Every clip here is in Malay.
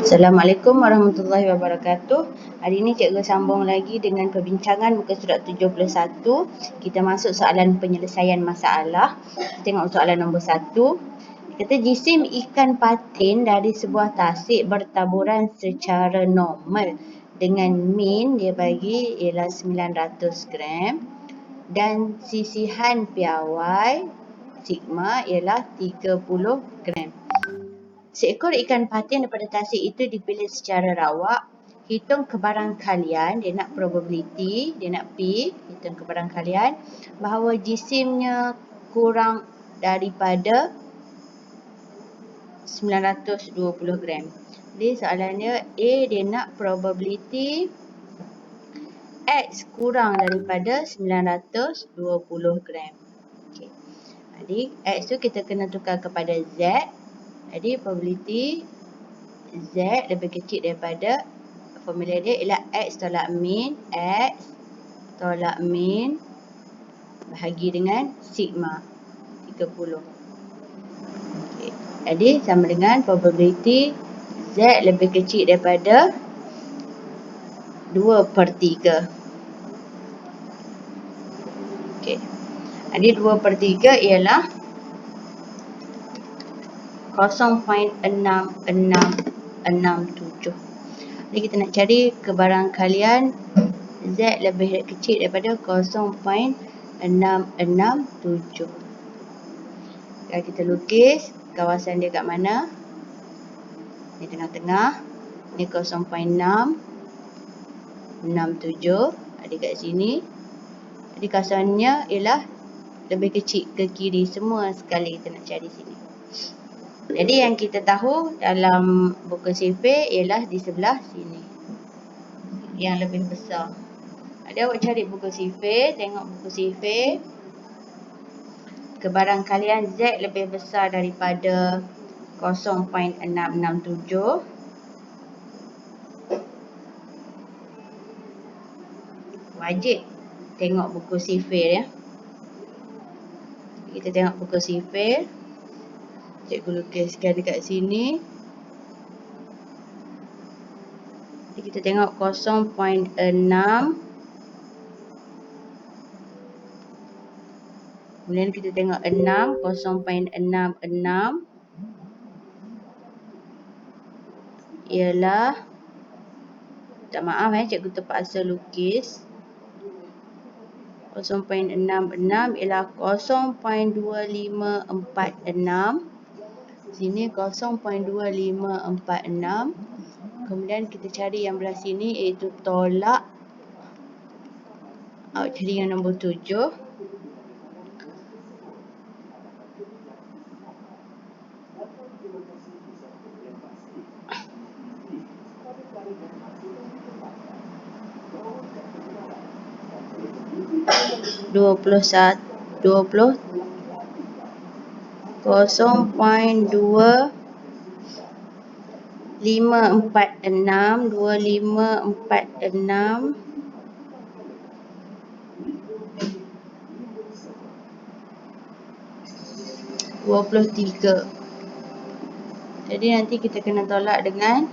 Assalamualaikum warahmatullahi wabarakatuh. Hari ini cikgu sambung lagi dengan perbincangan muka surat 71. Kita masuk soalan penyelesaian masalah. Tengok soalan nombor 1. Kata jisim ikan patin dari sebuah tasik bertaburan secara normal dengan min dia bagi ialah 900 gram dan sisihan piawai sigma ialah 30 gram. Seekor ikan patin daripada tasik itu dipilih secara rawak. Hitung kebarangkalian, dia nak probability, dia nak P, hitung kebarangkalian bahawa jisimnya kurang daripada 920 gram. Jadi soalannya A, dia nak probability X kurang daripada 920 gram. Okay. Jadi X tu kita kena tukar kepada Z. Jadi probability Z lebih kecil daripada, formula dia ialah X tolak min, X tolak min bahagi dengan sigma 30. Okay. Jadi sama dengan probability Z lebih kecil daripada 2/3. Okay. Jadi 2/3 ialah 0.6667. Jadi kita nak cari kebarangkalian Z lebih kecil daripada 0.667. Kalau kita lukis kawasan dia kat mana? Ni tengah-tengah. Ni 0.667. Ada kat sini. Jadi kawasannya ialah lebih kecil ke kiri semua sekali kita nak cari sini. Jadi yang kita tahu dalam buku sifir ialah di sebelah sini. Yang lebih besar. Ada awak cari buku sifir, tengok buku sifir. Kebarangkalian Z lebih besar daripada 0.667. Wajib tengok buku sifir ya. Kita tengok buku sifir. Cikgu lukiskan dekat sini. Jadi kita tengok 0.6. Kemudian kita tengok 6, 0.66 ialah, tak maaf cikgu terpaksa lukis. 0.66 ialah 0.2546. Sini 0.2546. Kemudian kita cari yang belah sini iaitu tolak. Awak cari yang nombor 7. Dua puluh 0.2546 23. Jadi nanti kita kena tolak dengan,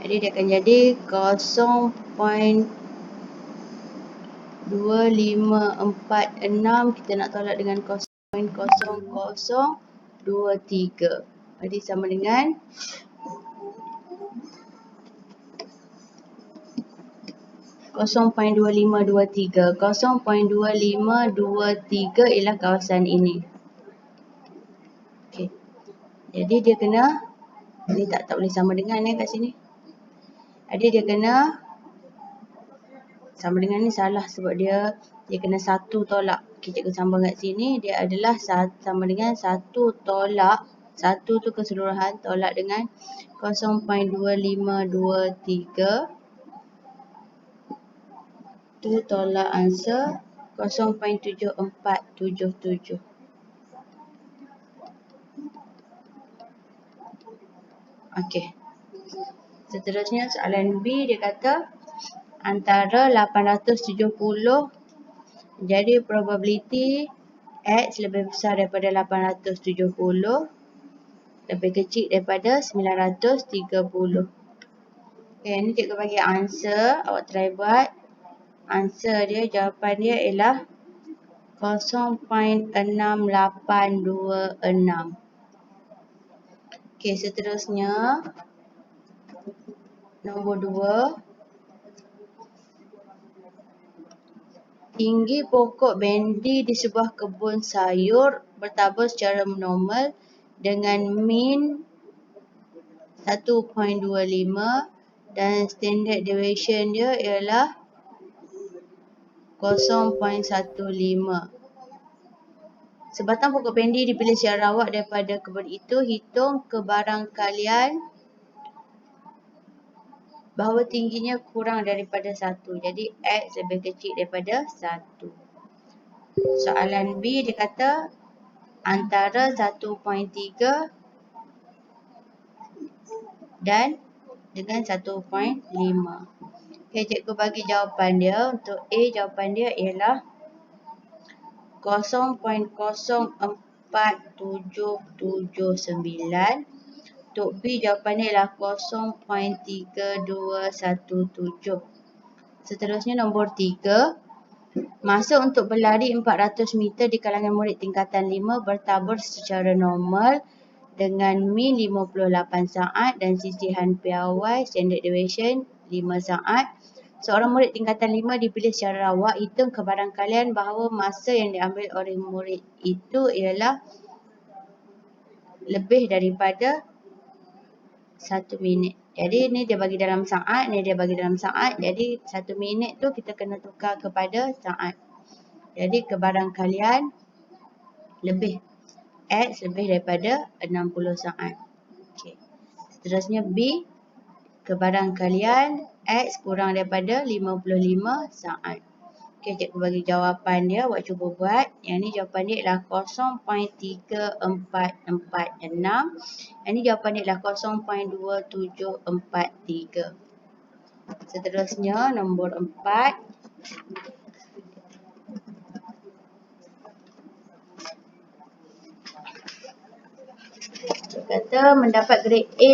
jadi dia akan jadi 0.2546 kita nak tolak dengan 0.0023. Jadi sama dengan 0.2523. 0.2523 ialah kawasan ini. Okey. Jadi dia kena, ni tak boleh sama dengan kat sini. Jadi dia kena sama dengan ni salah sebab dia kena 1 tolak. Okay, cikgu sambung kat sini. Dia adalah sama dengan 1 tolak. 1 tu keseluruhan tolak dengan 0.2523. Tu tolak answer 0.7477. Okey. Seterusnya soalan B dia kata antara 870, jadi probability X lebih besar daripada 870. lebih kecil daripada 930. Okay, ni cikgu bagi answer. Awak try buat. Answer dia, jawapan dia ialah 0.6826. Okay, seterusnya. Nombor 2. Tinggi pokok bendi di sebuah kebun sayur bertabur secara normal dengan min 1.25 dan standard deviation dia ialah 0.15. Sebatang pokok bendi dipilih secara rawak daripada kebun itu. Hitung kebarangkalian bahawa tingginya kurang daripada 1. Jadi X lebih kecil daripada 1. Soalan B dia kata antara 1.3 dan dengan 1.5. Okay, cikgu bagi jawapan dia. Untuk A, jawapan dia ialah 0.04779. Untuk B, jawapan dia ialah 0.3217. Seterusnya nombor 3. Masa untuk berlari 400 meter di kalangan murid tingkatan 5 bertabur secara normal dengan min 58 saat dan sisihan piawai standard deviation 5 saat. Seorang murid tingkatan 5 dipilih secara rawak. Hitung kebarangkalian bahawa masa yang diambil oleh murid itu ialah lebih daripada 1 minit. Jadi ni dia bagi dalam saat, ni dia bagi dalam saat. Jadi 1 minit tu kita kena tukar kepada saat. Jadi kebarangkalian lebih. X lebih daripada 60 saat. Okay. Seterusnya B. Kebarangkalian X kurang daripada 55 saat. Okay, cikgu bagi jawapan dia. Awak cuba buat. Yang ni jawapan dia ialah 0.3446. Yang ni jawapan dia ialah 0.2743. Seterusnya nombor 4. Dia kata mendapat grade A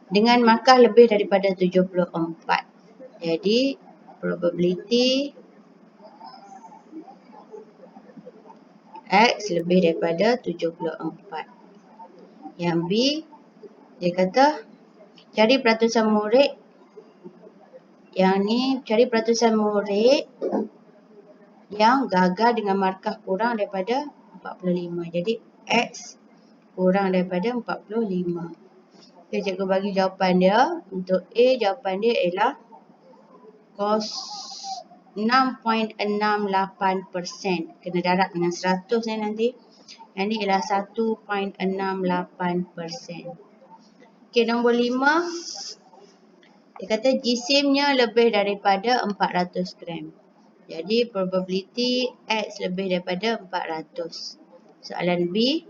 dengan markah lebih daripada 74. Jadi probability X lebih daripada 74. Yang B, dia kata cari peratusan murid. Yang ni cari peratusan murid yang gagal dengan markah kurang daripada 45. Jadi X kurang daripada 45. Okay, cikgu bagi jawapan dia. Untuk A, jawapan dia ialah 6.68%. Kena darab dengan 100 ni nanti. Yang ni ialah 1.68%. Okay, nombor 5. Dia kata jisimnya lebih daripada 400 gram. Jadi probability X lebih daripada 400. Soalan B.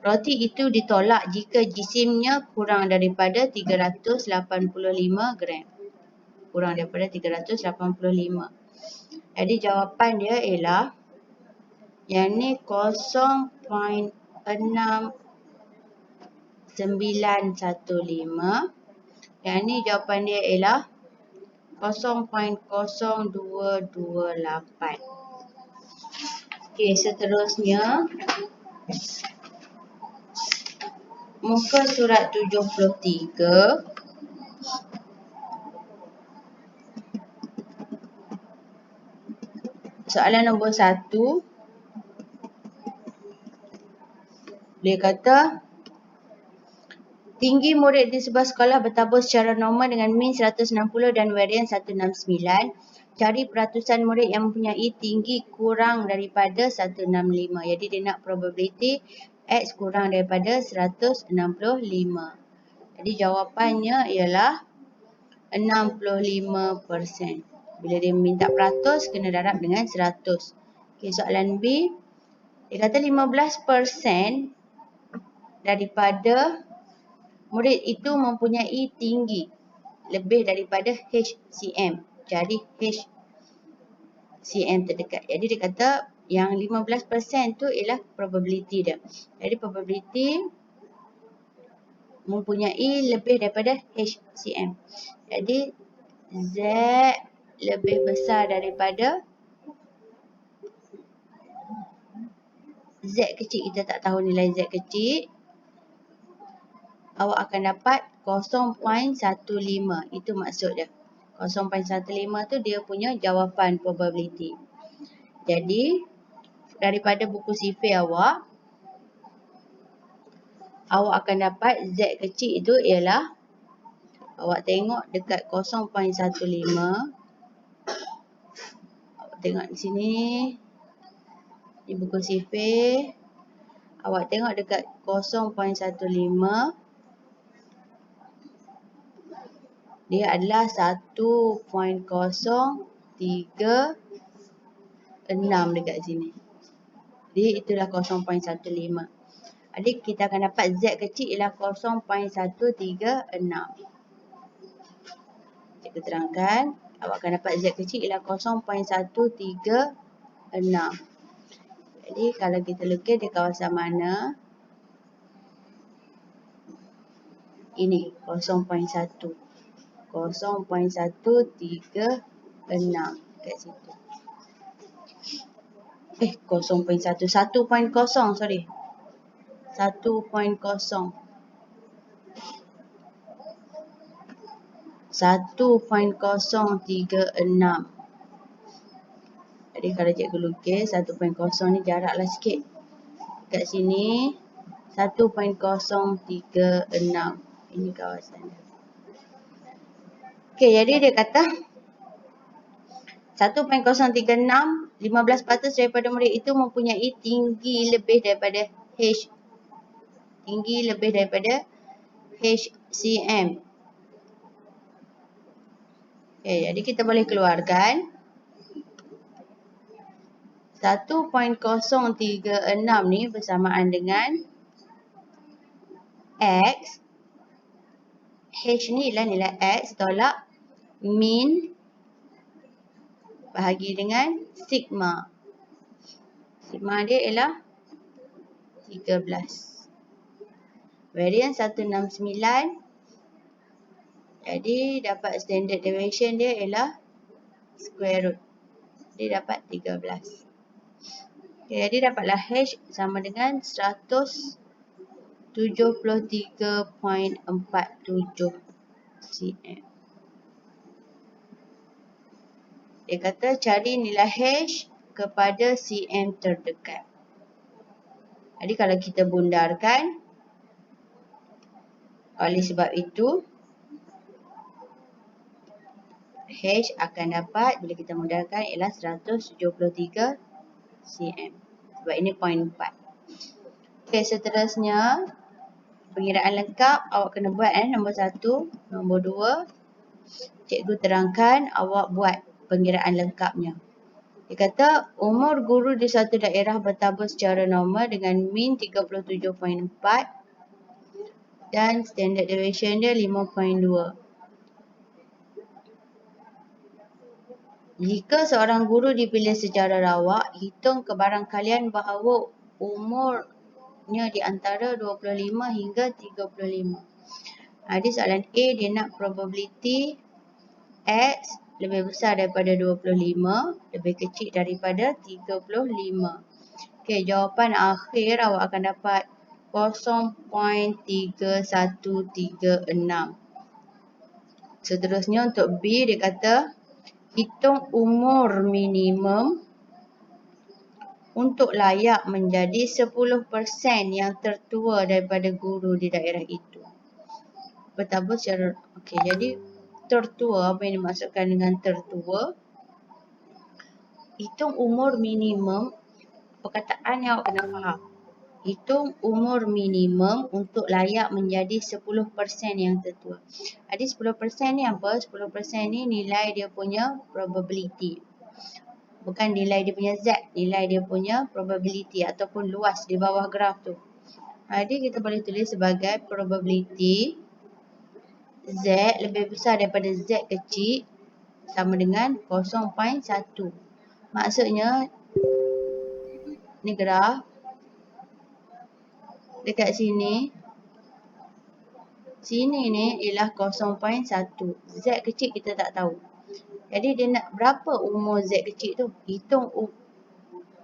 Roti itu ditolak jika jisimnya kurang daripada 385 gram. Kurang daripada 385. Jadi jawapan dia ialah yang ni 0.6915. Yang ni jawapan dia ialah 0.0228. Okey, seterusnya muka surat 73. Soalan nombor 1. Dia kata tinggi murid di sebuah sekolah bertabur secara normal dengan min 160 dan varian 169. Cari peratusan murid yang mempunyai tinggi kurang daripada 165. Jadi dia nak probability X kurang daripada 165. Jadi jawapannya ialah 65%. Bila dia minta peratus, kena darab dengan 100. Okay, soalan B. Dia kata 15% daripada murid itu mempunyai tinggi lebih daripada HCM. Cari HCM terdekat. Jadi dia kata Yang 15% tu ialah probability dia. Jadi probability mempunyai lebih daripada HCM. Jadi Z lebih besar daripada Z kecil. Kita tak tahu nilai Z kecil. Awak akan dapat 0.15. Itu maksud dia. 0.15 tu dia punya jawapan probability. Jadi daripada buku sifir awak akan dapat Z kecil itu ialah, awak tengok dekat 0.15. Awak tengok di sini di buku sifir, awak tengok dekat 0.15, dia adalah 1.036 dekat sini. Jadi itulah 0.15. Jadi kita akan dapat Z kecil ialah 0.136. Cikgu terangkan, awak akan dapat Z kecil ialah 0.136. Jadi kalau kita lukis di kawasan mana? Ini 0.1. 0.136 kat situ. 0.1. 1.0, sorry. 1.0. 1.036. Jadi kalau cikgu lukis 1.0 ni jaraklah sikit. Kat sini 1.036. Ini kawasan dia. Okey, jadi dia kata 1.036, 15% daripada murid itu mempunyai tinggi lebih daripada tinggi lebih daripada HCM. Okey, jadi kita boleh keluarkan 1.036 ni bersamaan dengan X. H ni ialah nilai X tolak min bahagi dengan sigma. Sigma dia ialah 13. Variance 169. Jadi dapat standard deviation dia ialah square root. Dia dapat 13. Okay, jadi dapatlah H sama dengan 173.47 cm. Dia kata cari nilai H kepada cm terdekat. Jadi kalau kita bundarkan, oleh sebab itu H akan dapat, bila kita bundarkan, ialah 173 cm. Sebab ini 0.4. Okey, seterusnya pengiraan lengkap awak kena buat nombor 1, nombor 2. Cikgu terangkan awak buat pengiraan lengkapnya. Dia kata umur guru di satu daerah bertabur secara normal dengan min 37.4 dan standard deviation dia 5.2. Jika seorang guru dipilih secara rawak, hitung kebarangkalian bahawa umurnya di antara 25 hingga 35. Jadi soalan A dia nak probability X lebih besar daripada 25, lebih kecil daripada 35. Okey, jawapan akhir awak akan dapat 0.3136. Seterusnya untuk B dia kata hitung umur minimum untuk layak menjadi 10% yang tertua daripada guru di daerah itu. Bertabur secara, okey, jadi tertua, apa yang dimaksudkan dengan tertua? Hitung umur minimum, perkataan yang awak kena faham. Hitung umur minimum untuk layak menjadi 10% yang tertua. Jadi 10% ni apa? 10% ni nilai dia punya probability. Bukan nilai dia punya Z, nilai dia punya probability ataupun luas di bawah graf tu. Jadi kita boleh tulis sebagai probability Z lebih besar daripada Z kecil sama dengan 0.1. Maksudnya Ni graf. Dekat sini. Sini ni ialah 0.1. Z kecil kita tak tahu. Jadi dia nak berapa umur Z kecil tu? Hitung.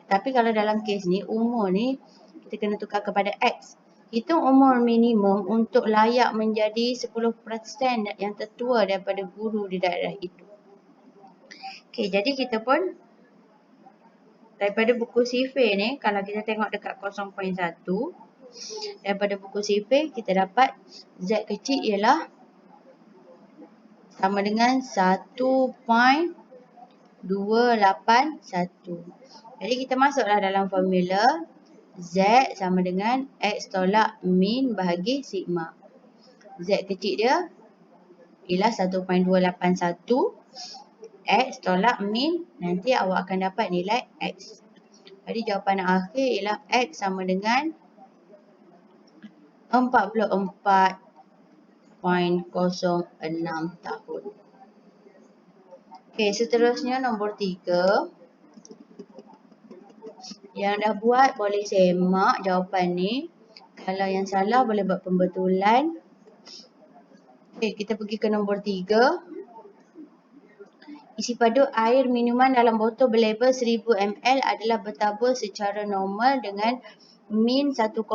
Tapi kalau dalam kes ni, umur ni kita kena tukar kepada X. Hitung umur minimum untuk layak menjadi 10% yang tertua daripada guru di daerah itu. Okey, jadi kita pun daripada buku sifir ni, kalau kita tengok dekat 0.1, daripada buku sifir kita dapat Z kecil ialah sama dengan 1.281. Jadi kita masuklah dalam formula Z sama dengan X tolak min bahagi sigma. Z kecil dia ialah 1.281. X tolak min, nanti awak akan dapat nilai X. Jadi jawapan akhir ialah X sama dengan 44.06 tahun. Okey, seterusnya nombor 3. Yang dah buat boleh semak jawapan ni. Kalau yang salah boleh buat pembetulan. Okey, kita pergi ke nombor 3. Isi padu air minuman dalam botol berlabel 1000 ml adalah bertabur secara normal dengan min 1015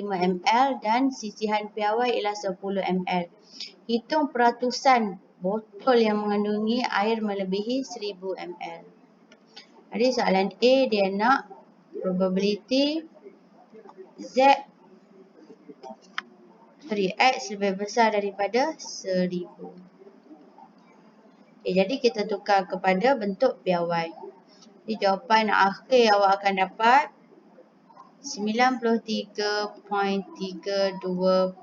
ml dan sisihan piawai ialah 10 ml. Hitung peratusan botol yang mengandungi air melebihi 1000 ml. Jadi soalan A dia nak probability X lebih besar daripada 1000. Okay, jadi kita tukar kepada bentuk piawai. Jadi jawapan akhir awak akan dapat 93.32%.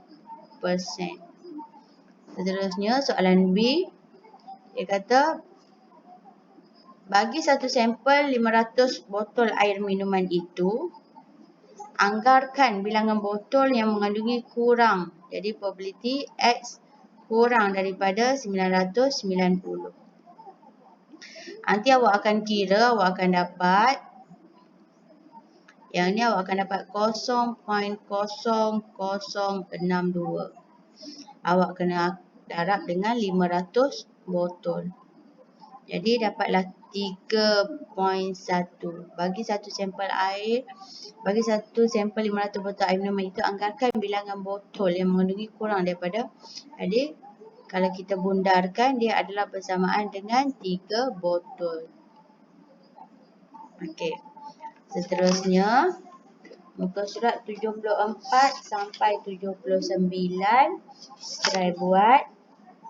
Seterusnya soalan B. Dia kata bagi satu sampel 500 botol air minuman itu, anggarkan bilangan botol yang mengandungi kurang. Jadi probability X kurang daripada 990. Nanti awak akan kira, awak akan dapat, yang ni awak akan dapat 0.0062. Awak kena darab dengan 500 botol. Jadi dapatlah 3.1. Bagi satu sampel 500 botol air minuman itu, anggarkan bilangan botol yang mengandungi kurang daripada. Jadi kalau kita bundarkan, dia adalah bersamaan dengan 3 botol. Okey. Seterusnya, muka surat 74 sampai 79. Try buat.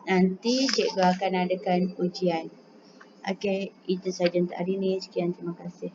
Nanti cikgu akan adakan ujian. Okey, itu sahaja untuk hari ini. Sekian, terima kasih.